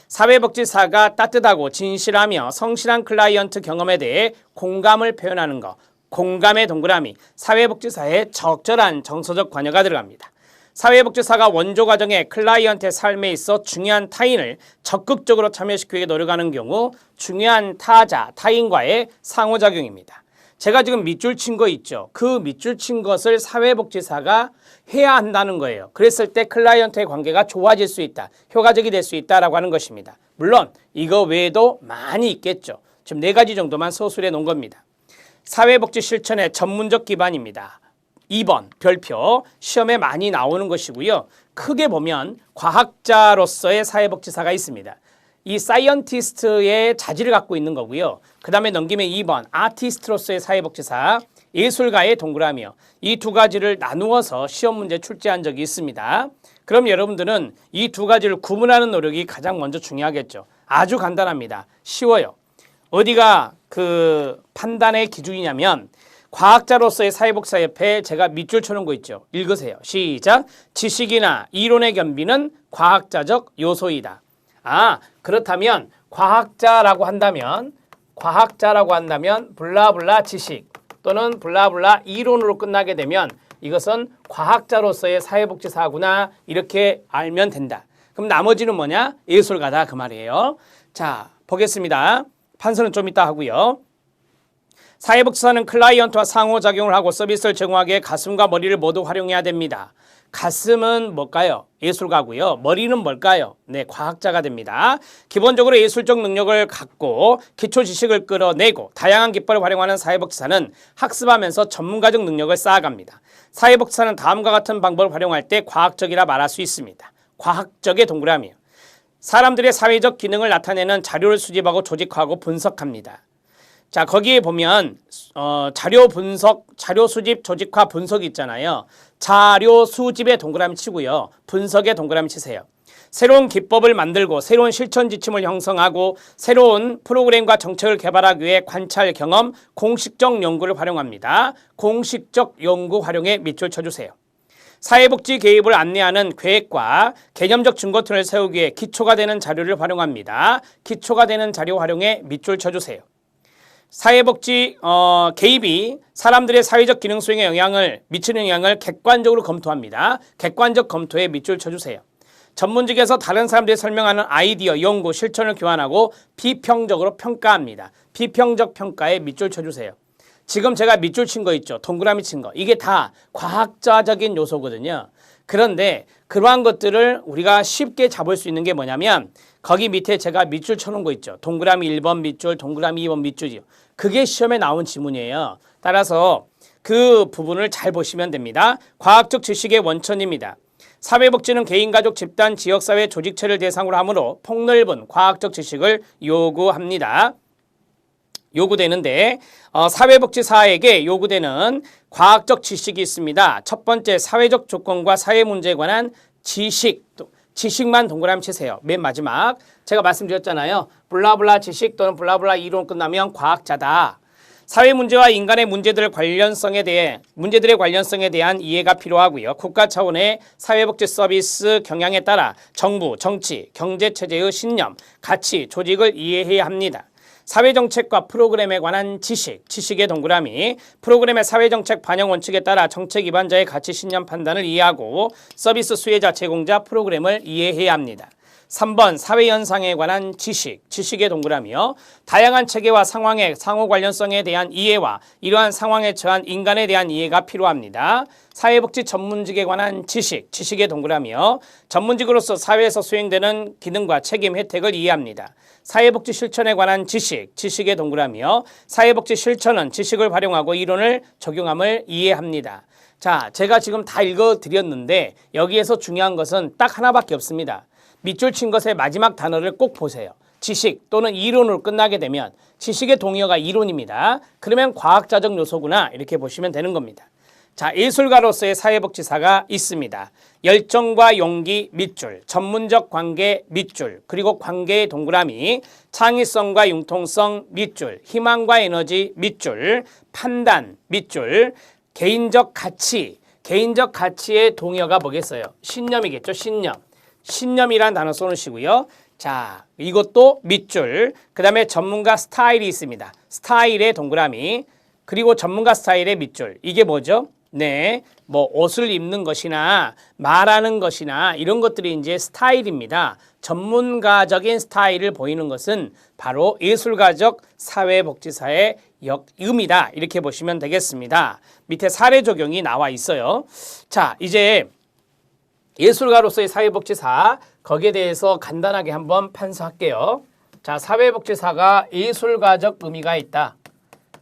사회복지사가 따뜻하고 진실하며 성실한 클라이언트 경험에 대해 공감을 표현하는 것. 공감의 동그라미. 사회복지사에 적절한 정서적 관여가 들어갑니다. 사회복지사가 원조 과정에 클라이언트의 삶에 있어 중요한 타인을 적극적으로 참여시키기 노력하는 경우 중요한 타자, 타인과의 상호작용입니다. 제가 지금 밑줄 친 거 있죠. 그 밑줄 친 것을 사회복지사가 해야 한다는 거예요. 그랬을 때 클라이언트의 관계가 좋아질 수 있다. 효과적이 될 수 있다라고 하는 것입니다. 물론 이거 외에도 많이 있겠죠. 지금 4가지 정도만 서술해 놓은 겁니다. 사회복지 실천의 전문적 기반입니다. 2번 별표 시험에 많이 나오는 것이고요. 크게 보면 과학자로서의 사회복지사가 있습니다. 이 사이언티스트의 자질을 갖고 있는 거고요. 그 다음에 넘기면 2번 아티스트로서의 사회복지사, 예술가의 동그라미요. 이 2가지를 나누어서 시험 문제 출제한 적이 있습니다. 그럼 여러분들은 이 2가지를 구분하는 노력이 가장 먼저 중요하겠죠. 아주 간단합니다. 쉬워요. 어디가 그 판단의 기준이냐면 과학자로서의 사회복지사 옆에 제가 밑줄 쳐놓은 거 있죠. 읽으세요. 시작. 지식이나 이론의 겸비는 과학자적 요소이다. 아, 그렇다면 과학자라고 한다면 블라블라 지식 또는 블라블라 이론으로 끝나게 되면 이것은 과학자로서의 사회복지사구나 이렇게 알면 된다. 그럼 나머지는 뭐냐? 예술가다 그 말이에요. 자, 보겠습니다. 판서는 좀 이따 하고요. 사회복지사는 클라이언트와 상호작용을 하고 서비스를 제공하기 위해 가슴과 머리를 모두 활용해야 됩니다. 가슴은 뭘까요? 예술가고요. 머리는 뭘까요? 네, 과학자가 됩니다. 기본적으로 예술적 능력을 갖고 기초 지식을 끌어내고 다양한 기법을 활용하는 사회복지사는 학습하면서 전문가적 능력을 쌓아갑니다. 사회복지사는 다음과 같은 방법을 활용할 때 과학적이라 말할 수 있습니다. 과학적의 동그라미요. 사람들의 사회적 기능을 나타내는 자료를 수집하고 조직화하고 분석합니다. 자, 거기에 보면 자료 분석, 자료 수집, 조직화, 분석이 있잖아요. 자료 수집에 동그라미 치고요. 분석에 동그라미 치세요. 새로운 기법을 만들고 새로운 실천 지침을 형성하고 새로운 프로그램과 정책을 개발하기 위해 관찰, 경험, 공식적 연구를 활용합니다. 공식적 연구 활용에 밑줄 쳐주세요. 사회복지 개입을 안내하는 계획과 개념적 증거틀을 세우기 위해 기초가 되는 자료를 활용합니다. 기초가 되는 자료 활용에 밑줄 쳐주세요. 사회복지 개입이 사람들의 사회적 기능 수행에 영향을 미치는 영향을 객관적으로 검토합니다. 객관적 검토에 밑줄 쳐주세요. 전문직에서 다른 사람들이 설명하는 아이디어, 연구, 실천을 교환하고 비평적으로 평가합니다. 비평적 평가에 밑줄 쳐주세요. 지금 제가 밑줄 친 거 있죠. 동그라미 친 거. 이게 다 과학자적인 요소거든요. 그런데 그러한 것들을 우리가 쉽게 잡을 수 있는 게 뭐냐면 거기 밑에 제가 밑줄 쳐놓은 거 있죠. 동그라미 1번 밑줄, 동그라미 2번 밑줄이요. 그게 시험에 나온 지문이에요. 따라서 그 부분을 잘 보시면 됩니다. 과학적 지식의 원천입니다. 사회복지는 개인, 가족, 집단, 지역사회, 조직체를 대상으로 하므로 폭넓은 과학적 지식을 요구되는데 사회복지사에게 요구되는 과학적 지식이 있습니다. 첫 번째, 사회적 조건과 사회 문제에 관한 지식, 지식만 동그라미 치세요. 맨 마지막 제가 말씀드렸잖아요. 블라블라 지식 또는 블라블라 이론 끝나면 과학자다. 사회 문제와 인간의 문제들의 관련성에 대한 이해가 필요하고요. 국가 차원의 사회복지 서비스 경향에 따라 정부, 정치, 경제체제의 신념, 가치, 조직을 이해해야 합니다. 사회정책과 프로그램에 관한 지식, 지식의 동그라미, 프로그램의 사회정책 반영 원칙에 따라 정책 위반자의 가치, 신념, 판단을 이해하고 서비스 수혜자, 제공자, 프로그램을 이해해야 합니다. 3번 사회현상에 관한 지식, 지식의 동그라미요. 다양한 체계와 상황의 상호 관련성에 대한 이해와 이러한 상황에 처한 인간에 대한 이해가 필요합니다. 사회복지 전문직에 관한 지식, 지식의 동그라미요. 전문직으로서 사회에서 수행되는 기능과 책임, 혜택을 이해합니다. 사회복지 실천에 관한 지식, 지식의 동그라미요. 사회복지 실천은 지식을 활용하고 이론을 적용함을 이해합니다. 자, 제가 지금 다 읽어드렸는데 여기에서 중요한 것은 딱 하나밖에 없습니다. 밑줄 친 것의 마지막 단어를 꼭 보세요. 지식 또는 이론으로 끝나게 되면 지식의 동의어가 이론입니다. 그러면 과학자적 요소구나 이렇게 보시면 되는 겁니다. 자, 예술가로서의 사회복지사가 있습니다. 열정과 용기 밑줄, 전문적 관계 밑줄, 그리고 관계의 동그라미, 창의성과 융통성 밑줄, 희망과 에너지 밑줄, 판단 밑줄, 개인적 가치, 개인적 가치의 동의어가 뭐겠어요? 신념이겠죠, 신념. 신념이란 단어 써놓으시고요. 자, 이것도 밑줄, 그 다음에 전문가 스타일이 있습니다. 스타일의 동그라미, 그리고 전문가 스타일의 밑줄. 이게 뭐죠? 네, 뭐 옷을 입는 것이나 말하는 것이나 이런 것들이 이제 스타일입니다. 전문가적인 스타일을 보이는 것은 바로 예술가적 사회복지사의 의미다. 이렇게 보시면 되겠습니다. 밑에 사례 적용이 나와 있어요. 자, 이제 예술가로서의 사회복지사, 거기에 대해서 간단하게 한번 판서할게요. 자, 사회복지사가 예술가적 의미가 있다.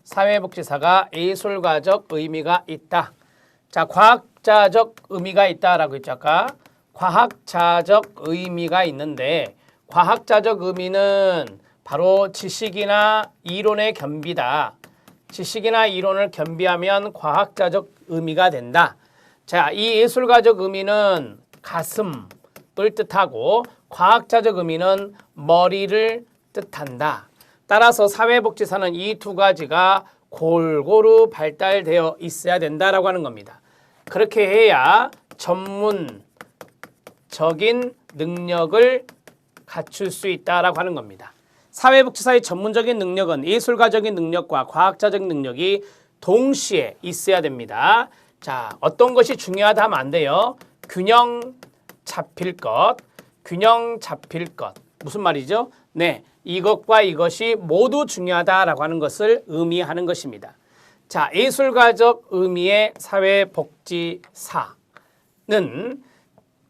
사회복지사가 예술가적 의미가 있다. 자, 과학자적 의미가 있다라고 했죠. 아까 과학자적 의미가 있는데 과학자적 의미는 바로 지식이나 이론의 겸비다. 지식이나 이론을 겸비하면 과학자적 의미가 된다. 자, 이 예술가적 의미는 가슴을 뜻하고 과학자적 의미는 머리를 뜻한다. 따라서 사회복지사는 이 두 가지가 골고루 발달되어 있어야 된다라고 하는 겁니다. 그렇게 해야 전문적인 능력을 갖출 수 있다라고 하는 겁니다. 사회복지사의 전문적인 능력은 예술가적인 능력과 과학자적 능력이 동시에 있어야 됩니다. 자, 어떤 것이 중요하다 하면 안 돼요. 균형 잡힐 것. 무슨 말이죠? 네, 이것과 이것이 모두 중요하다라고 하는 것을 의미하는 것입니다. 자, 예술가적 의미의 사회복지사는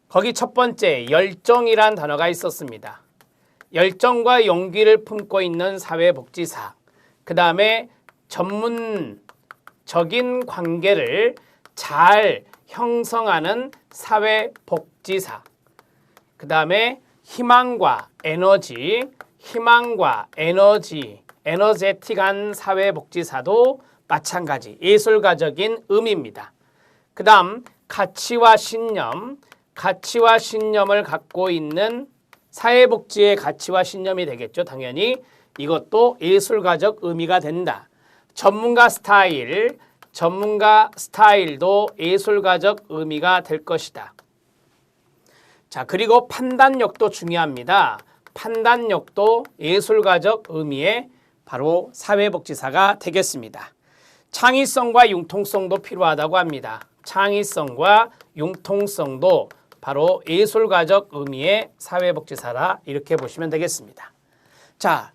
거기 첫 번째 열정이란 단어가 있었습니다. 열정과 용기를 품고 있는 사회복지사. 그 다음에 전문적인 관계를 잘 형성하는 사회복지사. 그 다음에 희망과 에너제틱한 사회복지사도 마찬가지 예술가적인 의미입니다. 그 다음 가치와 신념을 갖고 있는 사회복지의 가치와 신념이 되겠죠. 당연히 이것도 예술가적 의미가 된다. 전문가 스타일도 예술가적 의미가 될 것이다. 자, 그리고 판단력도 중요합니다. 판단력도 예술가적 의미의 바로 사회복지사가 되겠습니다. 창의성과 융통성도 필요하다고 합니다. 창의성과 융통성도 바로 예술가적 의미의 사회복지사라 이렇게 보시면 되겠습니다. 자,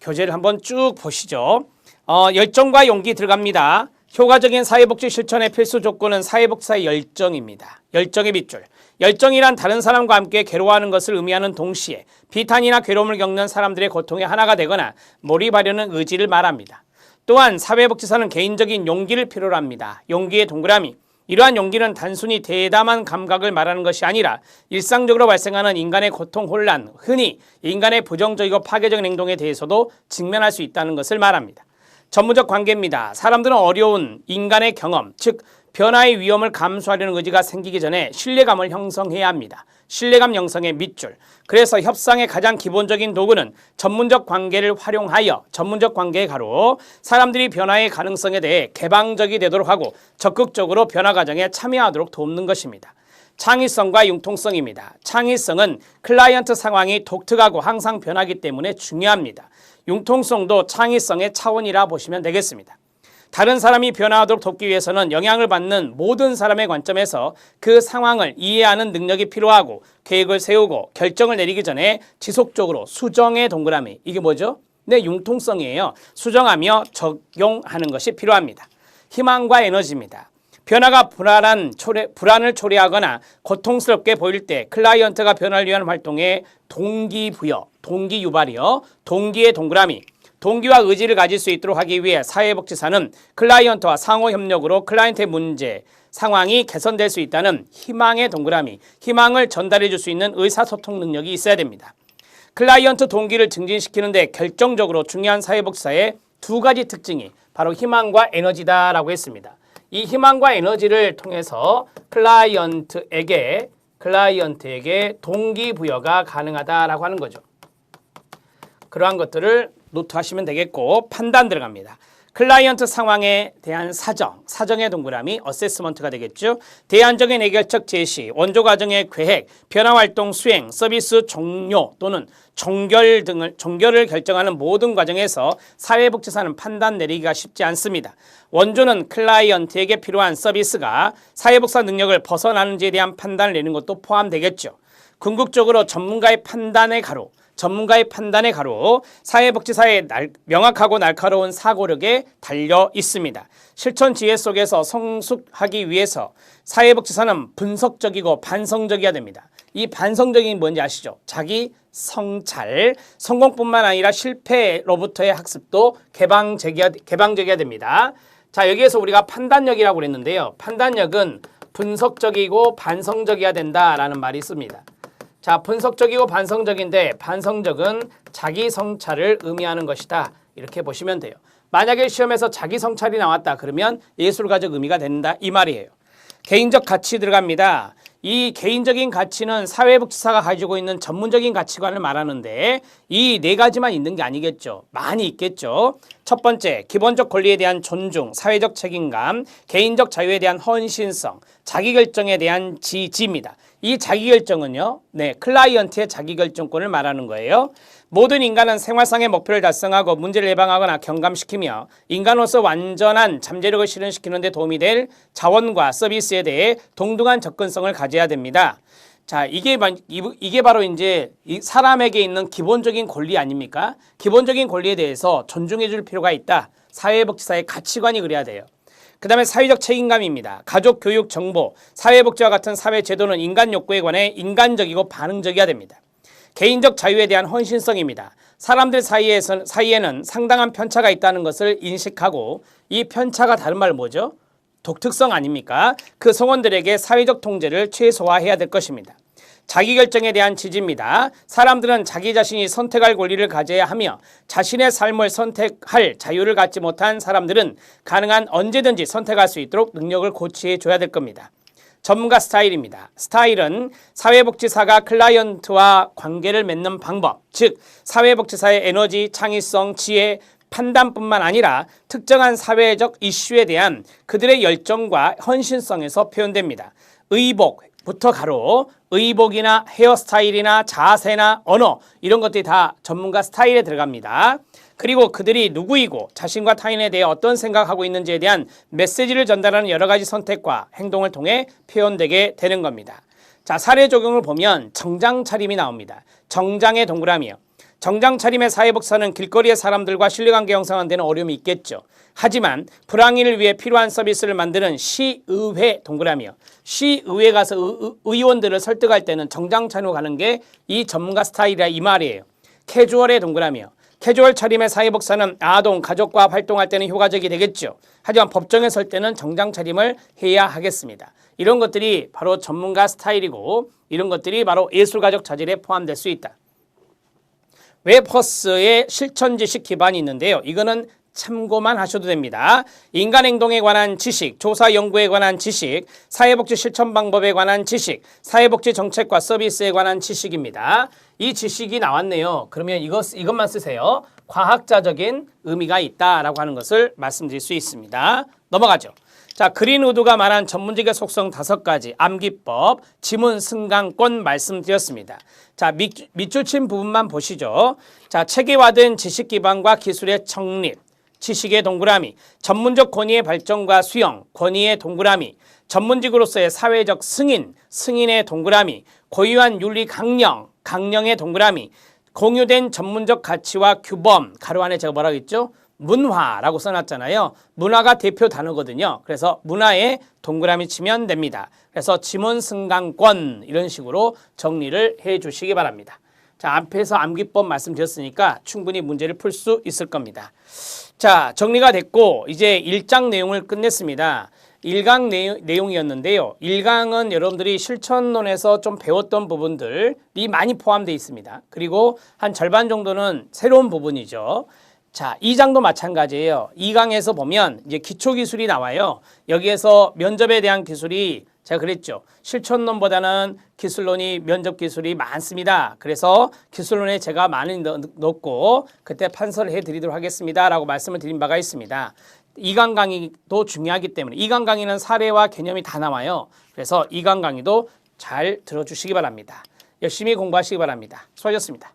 교재를 한번 쭉 보시죠. 열정과 용기 들어갑니다. 효과적인 사회복지 실천의 필수 조건은 사회복지사의 열정입니다. 열정의 밑줄. 열정이란 다른 사람과 함께 괴로워하는 것을 의미하는 동시에 비탄이나 괴로움을 겪는 사람들의 고통에 하나가 되거나 몰입하려는 의지를 말합니다. 또한 사회복지사는 개인적인 용기를 필요로 합니다. 용기의 동그라미. 이러한 용기는 단순히 대담한 감각을 말하는 것이 아니라 일상적으로 발생하는 인간의 고통, 혼란, 흔히 인간의 부정적이고 파괴적인 행동에 대해서도 직면할 수 있다는 것을 말합니다. 전문적 관계입니다. 사람들은 어려운 인간의 경험, 즉 변화의 위험을 감수하려는 의지가 생기기 전에 신뢰감을 형성해야 합니다. 신뢰감 형성의 밑줄. 그래서 협상의 가장 기본적인 도구는 전문적 관계를 활용하여 전문적 관계의 가로 사람들이 변화의 가능성에 대해 개방적이 되도록 하고 적극적으로 변화 과정에 참여하도록 돕는 것입니다. 창의성과 융통성입니다. 창의성은 클라이언트 상황이 독특하고 항상 변하기 때문에 중요합니다. 융통성도 창의성의 차원이라 보시면 되겠습니다. 다른 사람이 변화하도록 돕기 위해서는 영향을 받는 모든 사람의 관점에서 그 상황을 이해하는 능력이 필요하고 계획을 세우고 결정을 내리기 전에 지속적으로 수정의 동그라미, 이게 뭐죠? 네, 융통성이에요. 수정하며 적용하는 것이 필요합니다. 희망과 에너지입니다. 변화가 불안을 초래하거나 고통스럽게 보일 때 클라이언트가 변화를 위한 활동에 동기부여, 동기유발이요, 동기의 동그라미, 동기와 의지를 가질 수 있도록 하기 위해 사회복지사는 클라이언트와 상호협력으로 클라이언트의 문제, 상황이 개선될 수 있다는 희망의 동그라미, 희망을 전달해 줄 수 있는 의사소통 능력이 있어야 됩니다. 클라이언트 동기를 증진시키는 데 결정적으로 중요한 사회복지사의 두 가지 특징이 바로 희망과 에너지다라고 했습니다. 이 희망과 에너지를 통해서 클라이언트에게 동기부여가 가능하다라고 하는 거죠. 그러한 것들을 노트하시면 되겠고, 판단 들어갑니다. 클라이언트 상황에 대한 사정의 동그라미, 어세스먼트가 되겠죠. 대안적인 해결책 제시, 원조 과정의 계획, 변화활동 수행, 서비스 종료 또는 종결을 결정하는 모든 과정에서 사회복지사는 판단 내리기가 쉽지 않습니다. 원조는 클라이언트에게 필요한 서비스가 사회복지사 능력을 벗어나는지에 대한 판단을 내는 것도 포함되겠죠. 궁극적으로 전문가의 판단의 가로 사회복지사의 명확하고 날카로운 사고력에 달려 있습니다. 실천 지혜 속에서 성숙하기 위해서 사회복지사는 분석적이고 반성적이어야 됩니다. 이 반성적인 뭔지 아시죠? 자기 성찰, 성공뿐만 아니라 실패로부터의 학습도 개방적이어야 됩니다. 자, 여기에서 우리가 판단력이라고 그랬는데요. 판단력은 분석적이고 반성적이어야 된다라는 말이 있습니다. 자, 분석적이고 반성적인데 반성적은 자기 성찰을 의미하는 것이다. 이렇게 보시면 돼요. 만약에 시험에서 자기 성찰이 나왔다 그러면 예술가적 의미가 된다 이 말이에요. 개인적 가치 들어갑니다. 이 개인적인 가치는 사회복지사가 가지고 있는 전문적인 가치관을 말하는데 이 네 가지만 있는 게 아니겠죠. 많이 있겠죠. 첫 번째, 기본적 권리에 대한 존중, 사회적 책임감, 개인적 자유에 대한 헌신성, 자기결정에 대한 지지입니다. 이 자기결정은요, 클라이언트의 자기결정권을 말하는 거예요. 모든 인간은 생활상의 목표를 달성하고 문제를 예방하거나 경감시키며 인간으로서 완전한 잠재력을 실현시키는 데 도움이 될 자원과 서비스에 대해 동등한 접근성을 가져야 됩니다. 자, 이게 바로 이제 사람에게 있는 기본적인 권리 아닙니까? 기본적인 권리에 대해서 존중해 줄 필요가 있다. 사회복지사의 가치관이 그래야 돼요. 그 다음에 사회적 책임감입니다. 가족, 교육, 정보, 사회복지와 같은 사회제도는 인간 욕구에 관해 인간적이고 반응적이어야 됩니다. 개인적 자유에 대한 헌신성입니다. 사람들 사이에는 상당한 편차가 있다는 것을 인식하고 이 편차가 다른 말 뭐죠? 독특성 아닙니까? 그 성원들에게 사회적 통제를 최소화해야 될 것입니다. 자기결정에 대한 지지입니다. 사람들은 자기 자신이 선택할 권리를 가져야 하며 자신의 삶을 선택할 자유를 갖지 못한 사람들은 가능한 언제든지 선택할 수 있도록 능력을 고취해 줘야 될 겁니다. 전문가 스타일입니다. 스타일은 사회복지사가 클라이언트와 관계를 맺는 방법, 즉 사회복지사의 에너지, 창의성, 지혜, 판단뿐만 아니라 특정한 사회적 이슈에 대한 그들의 열정과 헌신성에서 표현됩니다. 의복부터 가로 의복이나 헤어스타일이나 자세나 언어 이런 것들이 다 전문가 스타일에 들어갑니다. 그리고 그들이 누구이고 자신과 타인에 대해 어떤 생각하고 있는지에 대한 메시지를 전달하는 여러 가지 선택과 행동을 통해 표현되게 되는 겁니다. 자, 사례 적용을 보면 정장 차림이 나옵니다. 정장의 동그라미요. 정장 차림의 사회복지사는 길거리의 사람들과 신뢰관계 형성하는 데는 어려움이 있겠죠. 하지만 불황인을 위해 필요한 서비스를 만드는 시의회 동그라미요. 시의회 가서 의원들을 설득할 때는 정장 차림으로 가는 게 이 전문가 스타일이라 이 말이에요. 캐주얼의 동그라미요. 캐주얼 차림의 사회복사는 아동, 가족과 활동할 때는 효과적이 되겠죠. 하지만 법정에 설 때는 정장 차림을 해야 하겠습니다. 이런 것들이 바로 전문가 스타일이고 이런 것들이 바로 예술가적 자질에 포함될 수 있다. 웹허스의 실천 지식 기반이 있는데요. 이거는 참고만 하셔도 됩니다. 인간 행동에 관한 지식, 조사 연구에 관한 지식, 사회복지 실천 방법에 관한 지식, 사회복지 정책과 서비스에 관한 지식입니다. 이 지식이 나왔네요. 그러면 이것만 쓰세요. 과학자적인 의미가 있다라고 하는 것을 말씀드릴 수 있습니다. 넘어가죠. 자, 그린우드가 말한 전문직의 속성 5가지, 암기법, 지문 승강권 말씀드렸습니다. 자, 밑줄 친 부분만 보시죠. 자, 체계화된 지식 기반과 기술의 정립, 지식의 동그라미, 전문적 권위의 발전과 수용, 권위의 동그라미, 전문직으로서의 사회적 승인, 승인의 동그라미, 고유한 윤리 강령, 강령의 동그라미, 공유된 전문적 가치와 규범, 가로 안에 제가 뭐라고 했죠? 문화라고 써놨잖아요. 문화가 대표 단어거든요. 그래서 문화에 동그라미 치면 됩니다. 그래서 지문 승강권 이런 식으로 정리를 해 주시기 바랍니다. 자, 앞에서 암기법 말씀드렸으니까 충분히 문제를 풀 수 있을 겁니다. 자, 정리가 됐고 이제 1장 내용을 끝냈습니다. 1강 내용이었는데요. 1강은 여러분들이 실천론에서 좀 배웠던 부분들이 많이 포함되어 있습니다. 그리고 한 절반 정도는 새로운 부분이죠. 자, 2장도 마찬가지예요. 2강에서 보면 이제 기초기술이 나와요. 여기에서 면접에 대한 기술이 제가 그랬죠. 실천론보다는 기술론이 면접 기술이 많습니다. 그래서 기술론에 제가 많이 넣고 그때 판서를 해드리도록 하겠습니다. 라고 말씀을 드린 바가 있습니다. 2강 강의도 중요하기 때문에 2강 강의는 사례와 개념이 다 나와요. 그래서 2강 강의도 잘 들어주시기 바랍니다. 열심히 공부하시기 바랍니다. 수고하셨습니다.